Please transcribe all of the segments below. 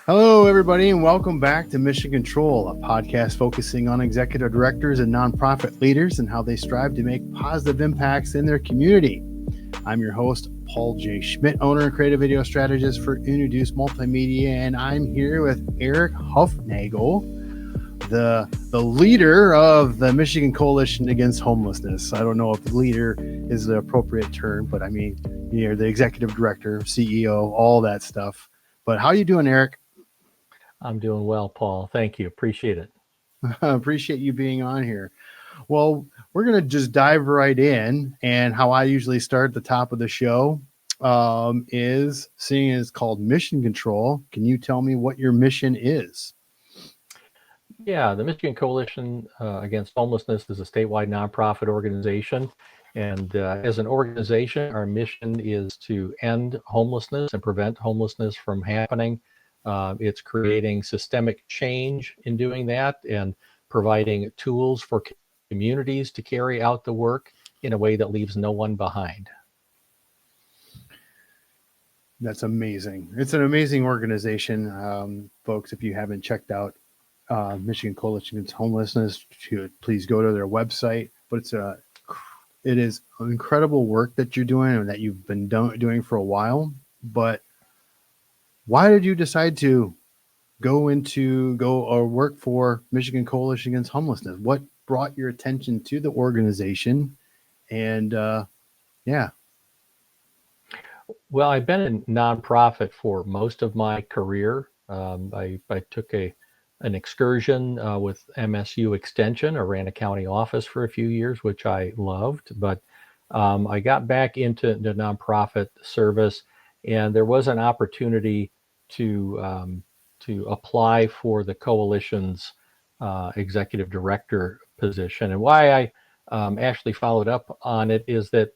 Hello, everybody, and welcome back to Mission Control, a podcast focusing on executive directors and nonprofit leaders and how they strive to make positive impacts in their community. I'm your host, Paul J. Schmidt, owner and creative video strategist for UnoDeuce Multimedia, and I'm here with Eric Hufnagel, the leader of the Michigan Coalition Against Homelessness. I don't know if leader is the appropriate term, but I mean, you're the executive director, CEO, all that stuff. But how are you doing, Eric? I'm doing well, Paul. Thank you. Appreciate it. I appreciate you being on here. Well, we're going to just dive right in. And how I usually start at the top of the show is seeing it's called Mission Control. Can you tell me what your mission is? Yeah, the Michigan Coalition Against Homelessness is a statewide nonprofit organization. And as an organization, our mission is to end homelessness and prevent homelessness from happening. It's creating systemic change in doing that and providing tools for communities to carry out the work in a way that leaves no one behind. That's amazing. It's an amazing organization. Folks, if you haven't checked out Michigan Coalition Against Homelessness, please go to their website. But it is incredible work that you're doing and that you've been doing for a while. But why did you decide to go or work for Michigan Coalition Against Homelessness? What brought your attention to the organization? And yeah. Well, I've been in nonprofit for most of my career. I took an excursion with MSU Extension. I ran a county office for a few years, which I loved. But I got back into the nonprofit service, and there was an opportunity to apply for the coalition's executive director position. And why I actually followed up on it is that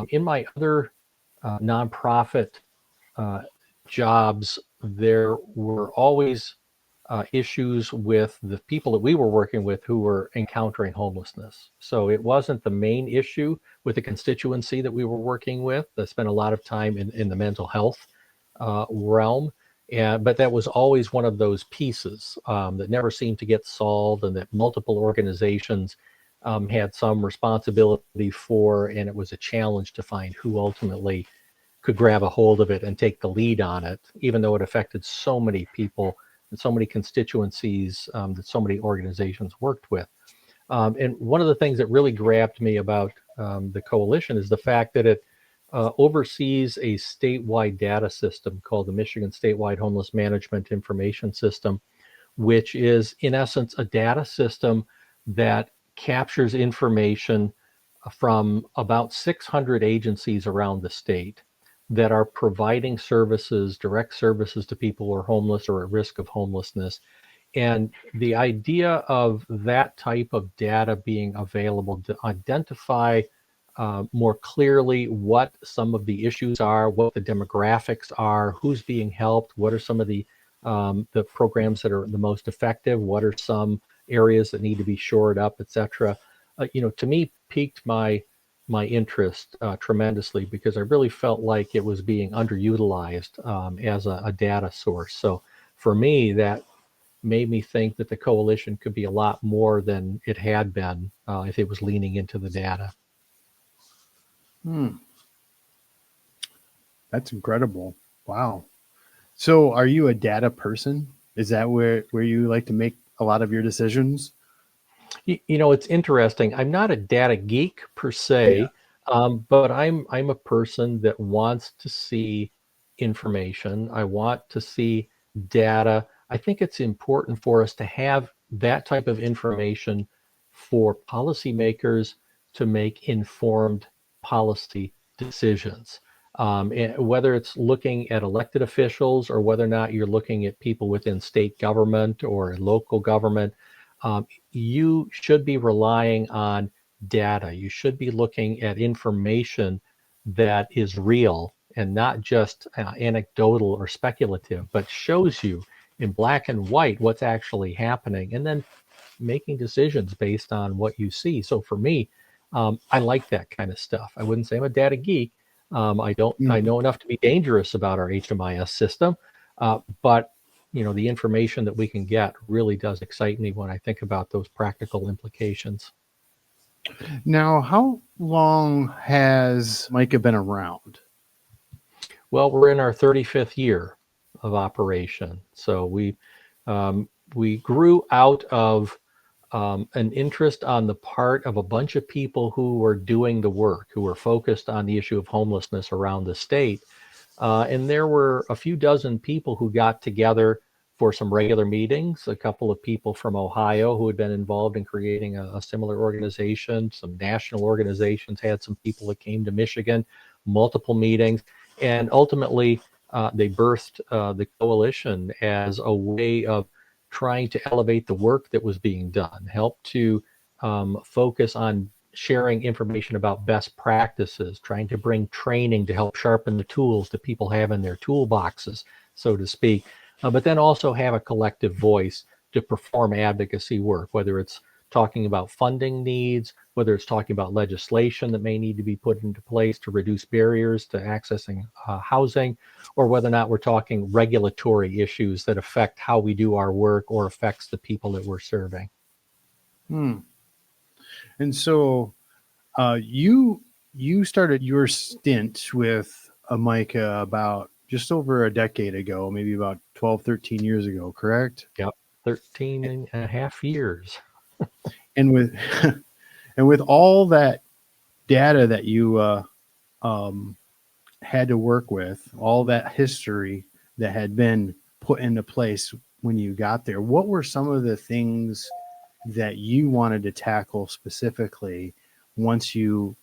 in my other nonprofit jobs, there were always issues with the people that we were working with who were encountering homelessness. So it wasn't the main issue with the constituency that we were working with. I spent a lot of time in the mental health realm. But that was always one of those pieces that never seemed to get solved, and that multiple organizations had some responsibility for, and it was a challenge to find who ultimately could grab a hold of it and take the lead on it, even though it affected so many people and so many constituencies that so many organizations worked with. And one of the things that really grabbed me about the coalition is the fact that it oversees a statewide data system called the Michigan Statewide Homeless Management Information System, which is in essence a data system that captures information from about 600 agencies around the state that are providing services, direct services to people who are homeless or at risk of homelessness. And the idea of that type of data being available to identify more clearly what some of the issues are, what the demographics are, who's being helped, what are some of the programs that are the most effective, what are some areas that need to be shored up, etc. To me, piqued my interest tremendously, because I really felt like it was being underutilized as a data source. So for me, that made me think that the coalition could be a lot more than it had been if it was leaning into the data. That's incredible. Wow. So are you a data person? Is that where you like to make a lot of your decisions? It's interesting. I'm not a data geek per se, but I'm a person that wants to see information. I want to see data. I think it's important for us to have that type of information for policymakers to make informed policy decisions. Whether it's looking at elected officials or whether or not you're looking at people within state government or local government, you should be relying on data. You should be looking at information that is real and not just anecdotal or speculative, but shows you in black and white what's actually happening, and then making decisions based on what you see. So for me, I like that kind of stuff. I wouldn't say I'm a data geek. I know enough to be dangerous about our HMIS system, but the information that we can get really does excite me when I think about those practical implications. Now, how long has MICA been around? Well, we're in our 35th year of operation. So we grew out of an interest on the part of a bunch of people who were doing the work, who were focused on the issue of homelessness around the state. And there were a few dozen people who got together for some regular meetings, a couple of people from Ohio who had been involved in creating a similar organization. Some national organizations had some people that came to Michigan, multiple meetings. And ultimately, they birthed the coalition as a way of trying to elevate the work that was being done, help to focus on sharing information about best practices, trying to bring training to help sharpen the tools that people have in their toolboxes, so to speak, but then also have a collective voice to perform advocacy work, whether it's talking about funding needs, whether it's talking about legislation that may need to be put into place to reduce barriers to accessing housing, or whether or not we're talking regulatory issues that affect how we do our work or affects the people that we're serving. And so you started your stint with MICA about just over a decade ago, maybe about 12, 13 years ago, correct? Yep, 13 and a half years. And with and with all that data that you had to work with, all that history that had been put into place when you got there, what were some of the things that you wanted to tackle specifically once you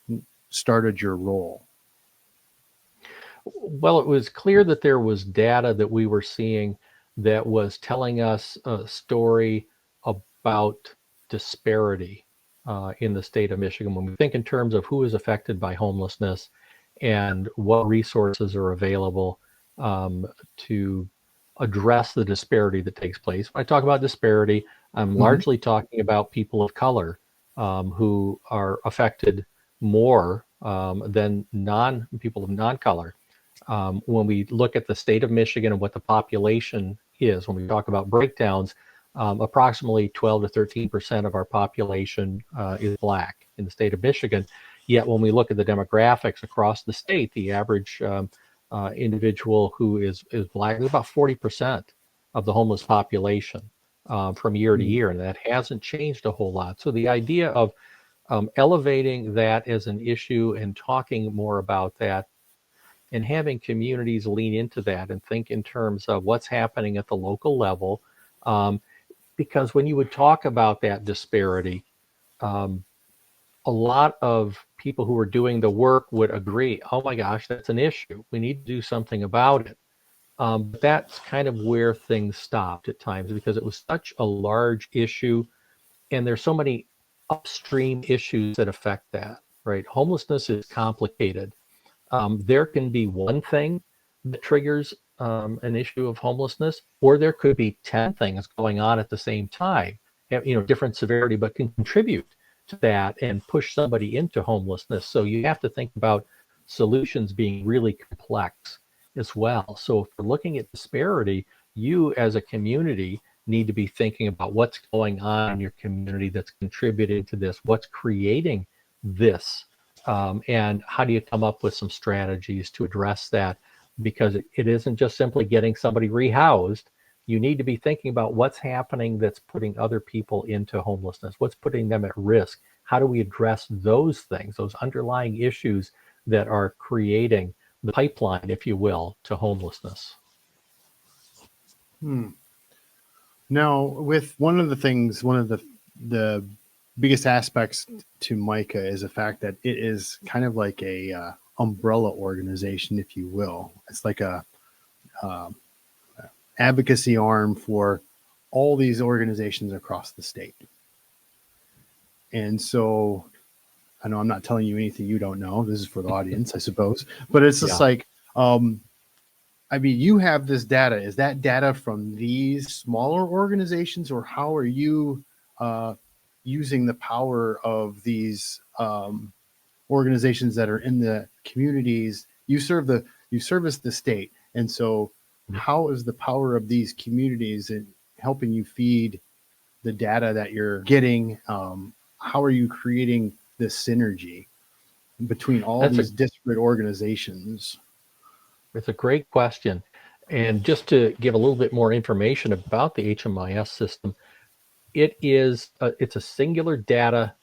started your role? Well, it was clear that there was data that we were seeing that was telling us a story about disparity in the state of Michigan. When we think in terms of who is affected by homelessness and what resources are available to address the disparity that takes place. When I talk about disparity, I'm largely talking about people of color who are affected more than people of non-color. When we look at the state of Michigan and what the population is, when we talk about breakdowns, approximately 12 to 13% of our population is Black in the state of Michigan. Yet when we look at the demographics across the state, the average individual who is Black is about 40% of the homeless population from year to year, and that hasn't changed a whole lot. So the idea of elevating that as an issue and talking more about that and having communities lean into that and think in terms of what's happening at the local level. Because when you would talk about that disparity, a lot of people who are doing the work would agree, oh my gosh, that's an issue. We need to do something about it. But that's kind of where things stopped at times because it was such a large issue and there's so many upstream issues that affect that, right? Homelessness is complicated. There can be one thing that triggers an issue of homelessness, or there could be 10 things going on at the same time, different severity, but can contribute to that and push somebody into homelessness. So you have to think about solutions being really complex as well. So if we're looking at disparity, you as a community need to be thinking about what's going on in your community that's contributing to this, what's creating this, and how do you come up with some strategies to address that? Because it isn't just simply getting somebody rehoused. You need to be thinking about what's happening that's putting other people into homelessness, what's putting them at risk. How do we address those things, those underlying issues that are creating the pipeline, if you will, to homelessness? Now, with one of the biggest aspects to MICA is the fact that it is kind of like a umbrella organization, if you will. It's like a advocacy arm for all these organizations across the state. And so I know I'm not telling you anything you don't know. This is for the audience, I suppose. But it's just like, you have this data. Is that data from these smaller organizations, or how are you using the power of these organizations that are in the communities? You service the state, and so how is the power of these communities in helping you feed the data that you're getting? How are you creating this synergy between all That's a these disparate organizations? it's a great question. And just to give a little bit more information about the HMIS system, it's a singular data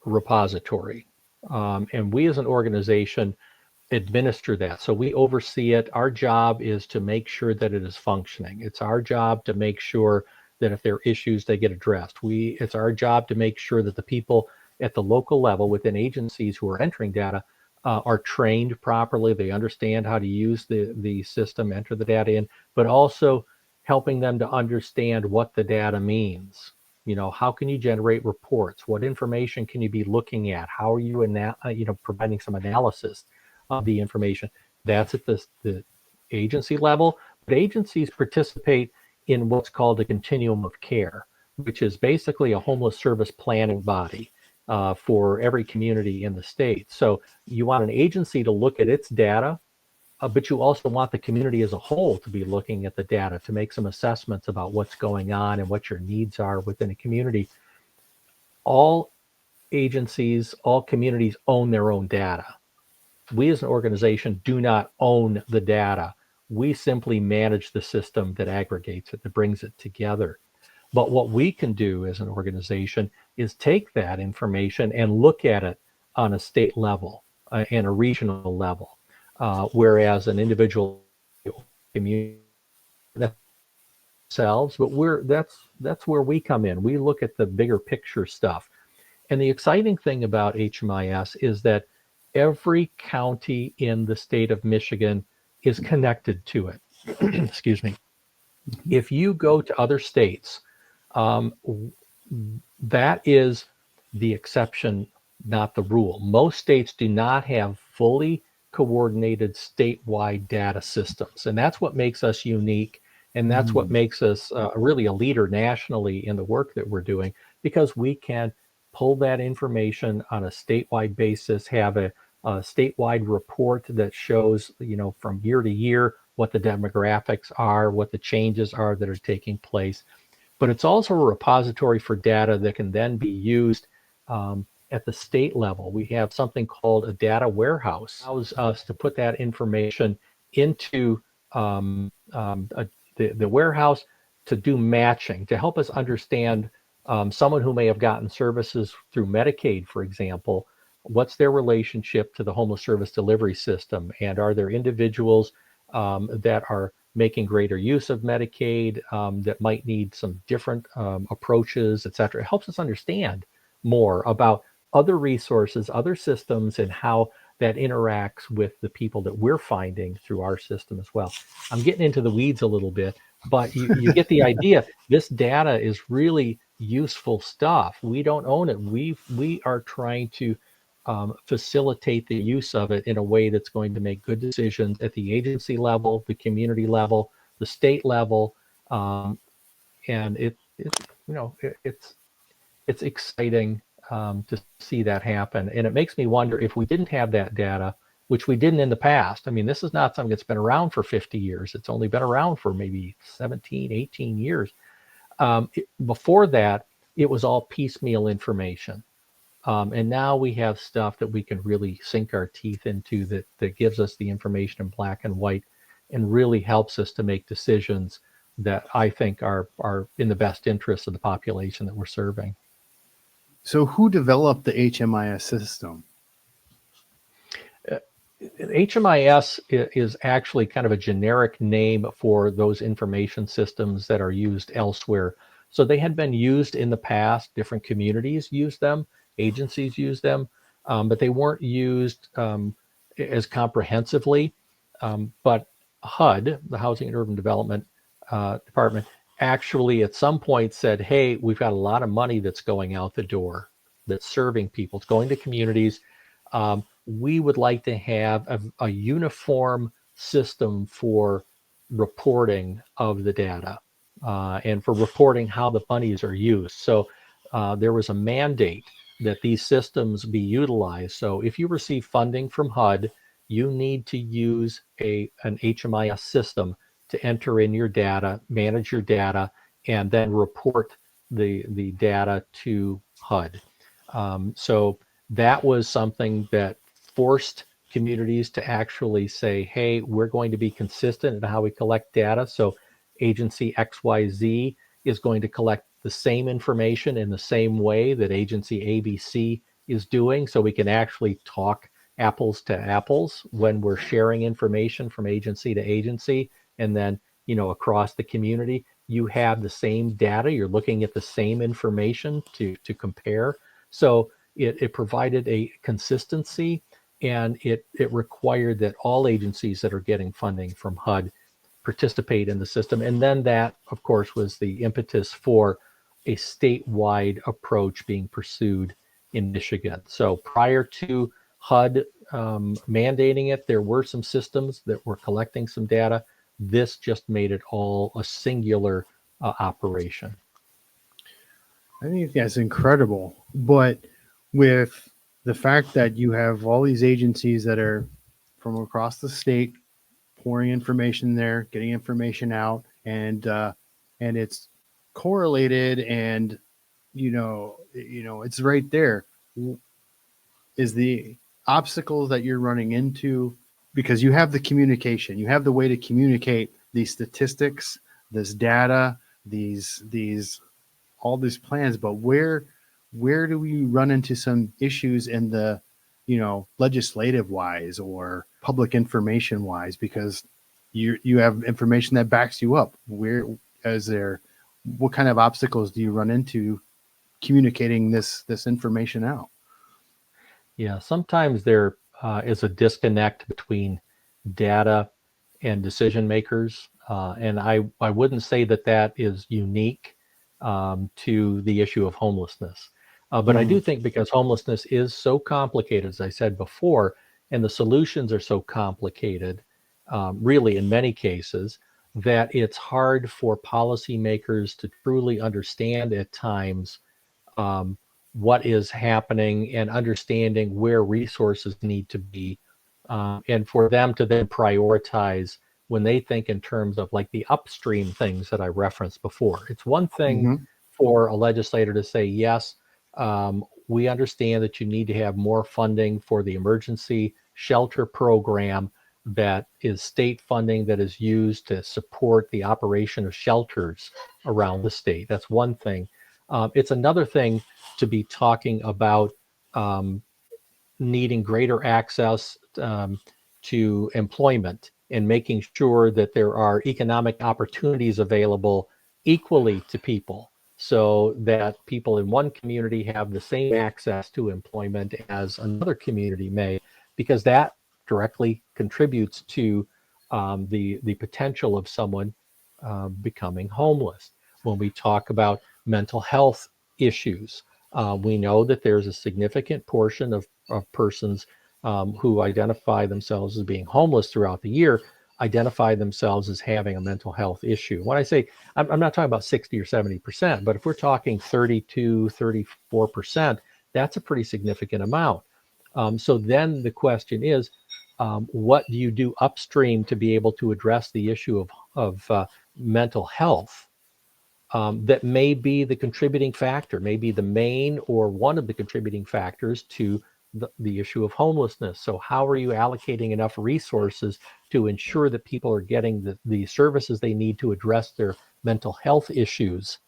repository. And we as an organization administer that. So we oversee it. Our job is to make sure that it is functioning. It's our job to make sure that if there are issues, they get addressed. It's our job to make sure that the people at the local level within agencies who are entering data are trained properly. They understand how to use the system, enter the data in, but also helping them to understand what the data means. How can you generate reports? What information can you be looking at? How are you providing some analysis of the information? That's at the agency level. But agencies participate in what's called a continuum of care, which is basically a homeless service planning body for every community in the state. So you want an agency to look at its data, but you also want the community as a whole to be looking at the data to make some assessments about what's going on and what your needs are within a community. All agencies, all communities own their own data. We as an organization do not own the data. We simply manage the system that aggregates it, that brings it together. But what we can do as an organization is take that information and look at it on a state level and a regional level, whereas an individual community themselves. But that's where we come in. We look at the bigger picture stuff. And the exciting thing about HMIS is that every county in the state of Michigan is connected to it. Excuse me. If you go to other states, that is the exception, not the rule. Most states do not have fully coordinated statewide data systems, and that's what makes us unique, and that's what makes us really a leader nationally in the work that we're doing, because we can pull that information on a statewide basis, have a statewide report that shows, from year to year what the demographics are, what the changes are that are taking place. But it's also a repository for data that can then be used at the state level. We have something called a data warehouse. It allows us to put that information into the warehouse to do matching, to help us understand someone who may have gotten services through Medicaid, for example. What's their relationship to the homeless service delivery system? And are there individuals that are making greater use of Medicaid that might need some different approaches, et cetera? It helps us understand more about other resources, other systems, and how that interacts with the people that we're finding through our system as well. I'm getting into the weeds a little bit, but you get the idea. This data is really useful stuff. We don't own it. We are trying to facilitate the use of it in a way that's going to make good decisions at the agency level, the community level, the state level, and it's exciting to see that happen. And it makes me wonder, if we didn't have that data, which we didn't in the past. I mean, this is not something that's been around for 50 years. It's only been around for maybe 17, 18 years. Before that, it was all piecemeal information. And now we have stuff that we can really sink our teeth into that gives us the information in black and white and really helps us to make decisions that I think are in the best interest of the population that we're serving. So who developed the HMIS system? HMIS is actually kind of a generic name for those information systems that are used elsewhere. So they had been used in the past. Different communities use them, agencies use them, but they weren't used as comprehensively. But HUD, the Housing and Urban Development Department, actually at some point said, hey, we've got a lot of money that's going out the door, that's serving people, it's going to communities. We would like to have a uniform system for reporting of the data and for reporting how the monies are used. So there was a mandate that these systems be utilized. So if you receive funding from HUD, you need to use an HMIS system to enter in your data, manage your data, and then report the data to HUD. So that was something that forced communities to actually say, hey, we're going to be consistent in how we collect data. So agency XYZ is going to collect the same information in the same way that agency ABC is doing, so we can actually talk apples to apples when we're sharing information from agency to agency. And then, across the community, you have the same data, you're looking at the same information to compare. So it provided a consistency, and it required that all agencies that are getting funding from HUD participate in the system. And then that, of course, was the impetus for a statewide approach being pursued in Michigan. So prior to HUD mandating it, there were some systems that were collecting some data. This just made it all a singular operation. I think that's incredible. But with the fact that you have all these agencies that are from across the state pouring information there, getting information out, and it's correlated, and it's right there. Is the obstacles that you're running into, because you have the communication, you have the way to communicate these statistics, this data, these all these plans, but where do we run into some issues in the legislative wise or public information wise, because you have information that backs you up? What kind of obstacles do you run into communicating this information out? Yeah, sometimes there is a disconnect between data and decision makers, and I wouldn't say that is unique to the issue of homelessness. But I do think, because homelessness is so complicated, as I said before, and the solutions are so complicated, really in many cases, that it's hard for policymakers to truly understand at times what is happening, and understanding where resources need to be, and for them to then prioritize when they think in terms of like the upstream things that I referenced before. It's one thing for a legislator to say, yes, we understand that you need to have more funding for the emergency shelter program that is state funding that is used to support the operation of shelters around the state. That's one thing. It's another thing to be talking about needing greater access to employment, and making sure that there are economic opportunities available equally to people, so that people in one community have the same access to employment as another community may, because that directly contributes to the potential of someone becoming homeless. When we talk about mental health issues, we know that there's a significant portion of persons who identify themselves as being homeless throughout the year, identify themselves as having a mental health issue. When I say, I'm not talking about 60 or 70%, but if we're talking 32, 34%, that's a pretty significant amount. So then the question is, what do you do upstream to be able to address the issue of mental health? That may be the contributing factor, may be the main or one of the contributing factors to the issue of homelessness. So how are you allocating enough resources to ensure that people are getting the services they need to address their mental health issues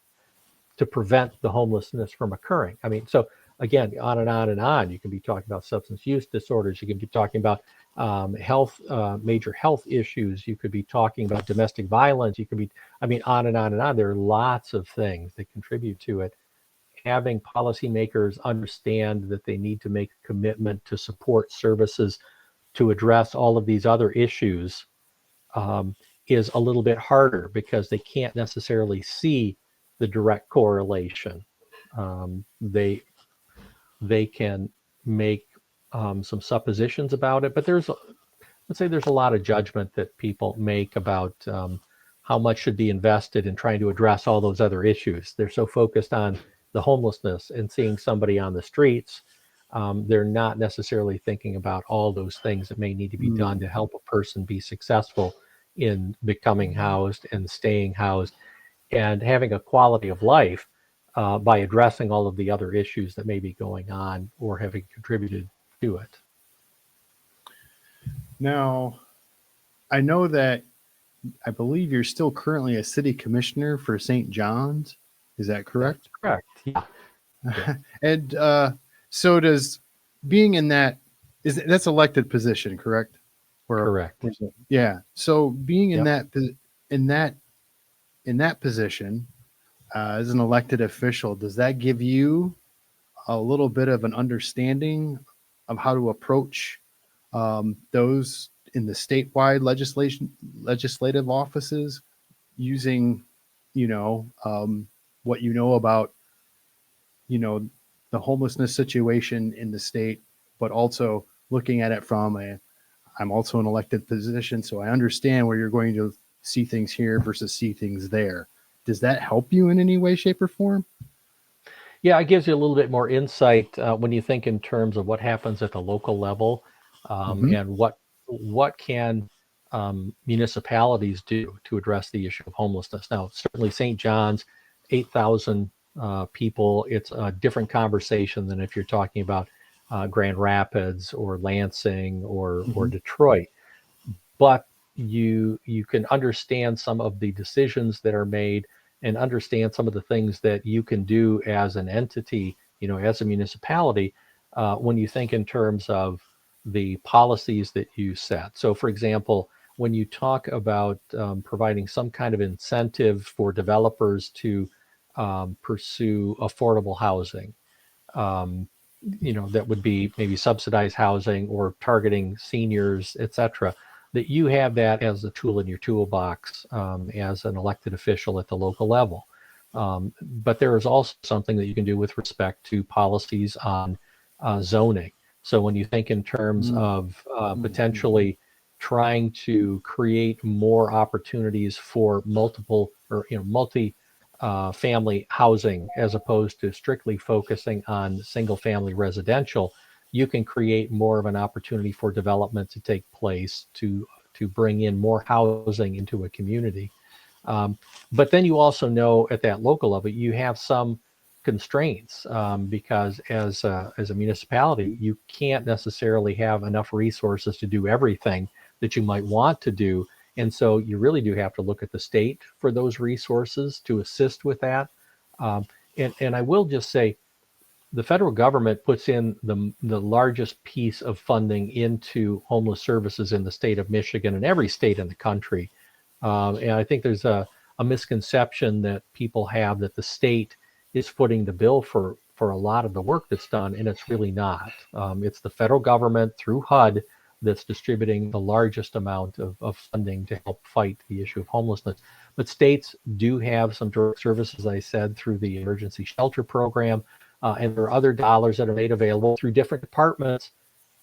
to prevent the homelessness from occurring? I mean, so again, on and on and on. You can be talking about substance use disorders. You can be talking about major health issues. You could be talking about domestic violence. You could be, on and on and on. There are lots of things that contribute to it. Having policymakers understand that they need to make a commitment to support services to address all of these other issues is a little bit harder, because they can't necessarily see the direct correlation. They can make some suppositions about it, but let's say there's a lot of judgment that people make about how much should be invested in trying to address all those other issues. They're so focused on the homelessness and seeing somebody on the streets they're not necessarily thinking about all those things that may need to be done to help a person be successful in becoming housed and staying housed and having a quality of life by addressing all of the other issues that may be going on or having contributed to it. Now, I know that I believe you're still currently a city commissioner for St. John's. Is that correct? That's correct. Yeah. And so does being in that's elected position, correct? Correct. Yeah. So being in Yep. that position as an elected official, does that give you a little bit of an understanding of how to approach those in the statewide legislative offices using, what you know about, the homelessness situation in the state, but also looking at it I'm also an elected position, so I understand where you're going to see things here versus see things there. Does that help you in any way, shape, or form? Yeah, it gives you a little bit more insight when you think in terms of what happens at the local level Mm-hmm. and what can municipalities do to address the issue of homelessness. Now, certainly St. John's, 8,000 people, it's a different conversation than if you're talking about Grand Rapids or Lansing or Detroit. But you can understand some of the decisions that are made and understand some of the things that you can do as an entity, as a municipality, when you think in terms of the policies that you set. So, for example, when you talk about providing some kind of incentive for developers to pursue affordable housing, that would be maybe subsidized housing or targeting seniors, et cetera, that you have that as a tool in your toolbox as an elected official at the local level. But there is also something that you can do with respect to policies on zoning. So when you think in terms of potentially trying to create more opportunities for multiple or multi family housing as opposed to strictly focusing on single family residential, you can create more of an opportunity for development to take place to bring in more housing into a community. But then you also know at that local level, you have some constraints because as a municipality, you can't necessarily have enough resources to do everything that you might want to do. And so you really do have to look at the state for those resources to assist with that. And I will just say, the federal government puts in the largest piece of funding into homeless services in the state of Michigan and every state in the country. And I think there's a misconception that people have that the state is footing the bill for a lot of the work that's done, and it's really not. It's the federal government through HUD that's distributing the largest amount of funding to help fight the issue of homelessness. But states do have some direct services, as I said, through the emergency shelter program, and there are other dollars that are made available through different departments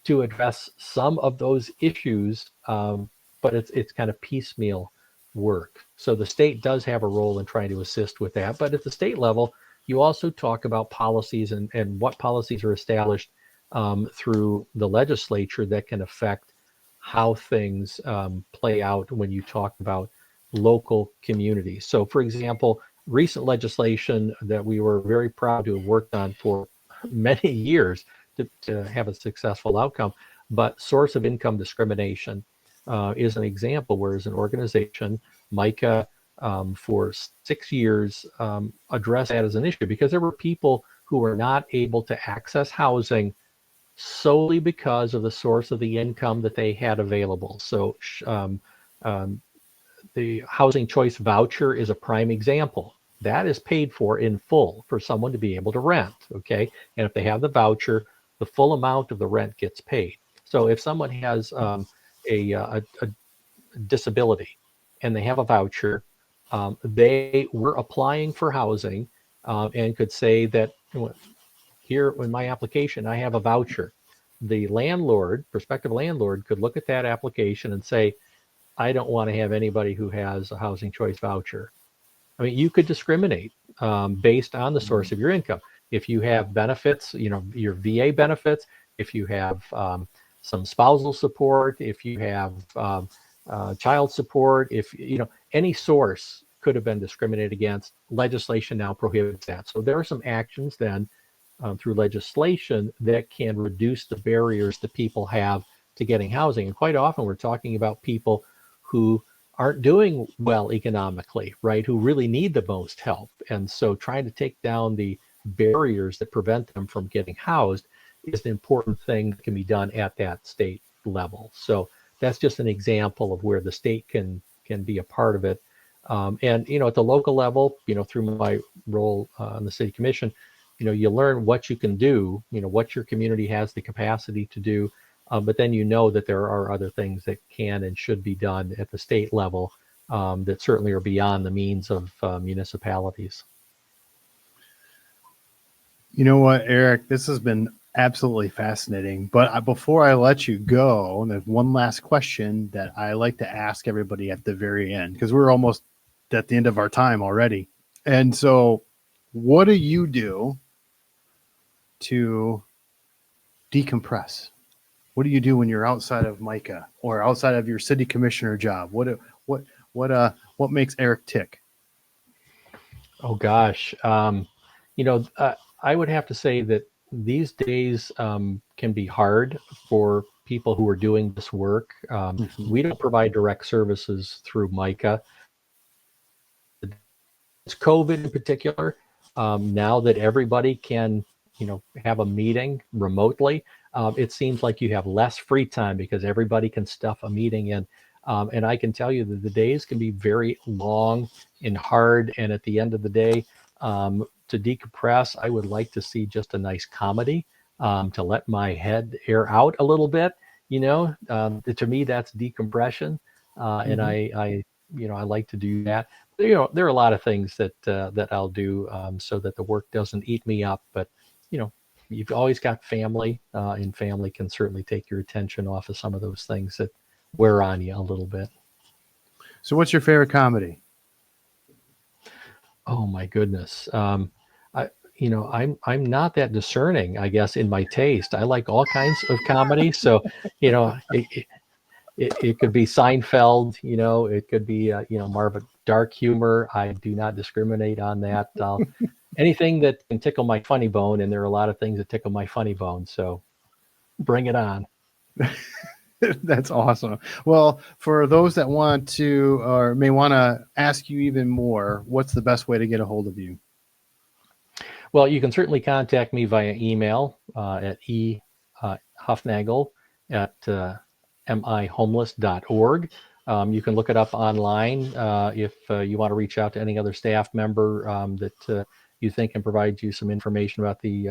to address some of those issues, but it's kind of piecemeal work. So the state does have a role in trying to assist with that. But at the state level, you also talk about policies and what policies are established through the legislature that can affect how things play out when you talk about local communities. So, for example, recent legislation that we were very proud to have worked on for many years to have a successful outcome, but source of income discrimination is an example where as an organization, MICA, for 6 years addressed that as an issue because there were people who were not able to access housing solely because of the source of the income that they had available. So the housing choice voucher is a prime example. That is paid for in full for someone to be able to rent, okay? And if they have the voucher, the full amount of the rent gets paid. So if someone has a disability and they have a voucher, they were applying for housing and could say that here in my application, I have a voucher. The landlord, prospective landlord, could look at that application and say, I don't want to have anybody who has a housing choice voucher. I mean, you could discriminate based on the source of your income. if you have benefits, your VA benefits, if you have some spousal support, if you have child support, if any source could have been discriminated against, legislation now prohibits that. So there are some actions then through legislation that can reduce the barriers that people have to getting housing. And quite often we're talking about people who aren't doing well economically, right? Who really need the most help. And so trying to take down the barriers that prevent them from getting housed is an important thing that can be done at that state level. So that's just an example of where the state can be a part of it. And at the local level, through my role on the city commission, you learn what you can do, what your community has the capacity to do, but then that there are other things that can and should be done at the state level that certainly are beyond the means of municipalities. You know what, Eric, this has been absolutely fascinating. But before I let you go, there's one last question that I like to ask everybody at the very end, because we're almost at the end of our time already. And so what do you do to decompress? What do you do when you're outside of MICA or outside of your city commissioner job? What makes Eric tick? Oh gosh, I would have to say that these days can be hard for people who are doing this work. We don't provide direct services through MICA. It's COVID in particular. Now that everybody can, have a meeting remotely, it seems like you have less free time because everybody can stuff a meeting in. And I can tell you that the days can be very long and hard. And at the end of the day, to decompress, I would like to see just a nice comedy to let my head air out a little bit. To me, that's decompression. And I like to do that. There are a lot of things that I'll do so that the work doesn't eat me up. But, you've always got family, and family can certainly take your attention off of some of those things that wear on you a little bit. So what's your favorite comedy? Oh my goodness. I'm not that discerning, I guess, in my taste. I like all kinds of comedy. So, it could be Seinfeld, it could be, more of a dark humor. I do not discriminate on that. Anything that can tickle my funny bone. And there are a lot of things that tickle my funny bone. So bring it on. That's awesome. Well, for those that want to or may want to ask you even more, what's the best way to get a hold of you? Well, you can certainly contact me via email at Hufnagel at mihomeless.org. You can look it up online if you want to reach out to any other staff member that you think can provide you some information about the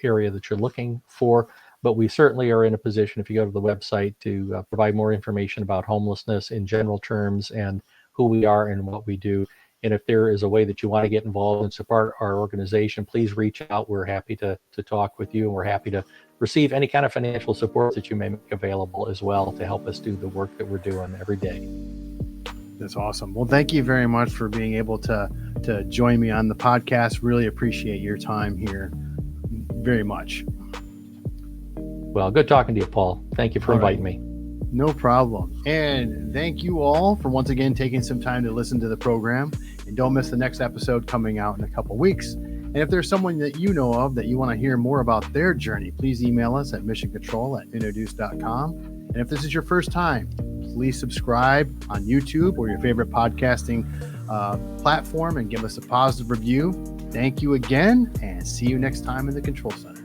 area that you're looking for. But we certainly are in a position, if you go to the website, to provide more information about homelessness in general terms and who we are and what we do. And if there is a way that you want to get involved and support our organization, please reach out. We're happy to talk with you, and we're happy to receive any kind of financial support that you may make available as well to help us do the work that we're doing every day. That's awesome. Well, thank you very much for being able to join me on the podcast. Really appreciate your time here very much. Well, good talking to you, Paul. Thank you for inviting me. No problem. And thank you all for once again taking some time to listen to the program. And don't miss the next episode coming out in a couple weeks. And if there's someone that you know of that you want to hear more about their journey, please email us at missioncontrol@UnoDeuce.com. And if this is your first time, please subscribe on YouTube or your favorite podcasting platform and give us a positive review. Thank you again, and see you next time in the Control Center.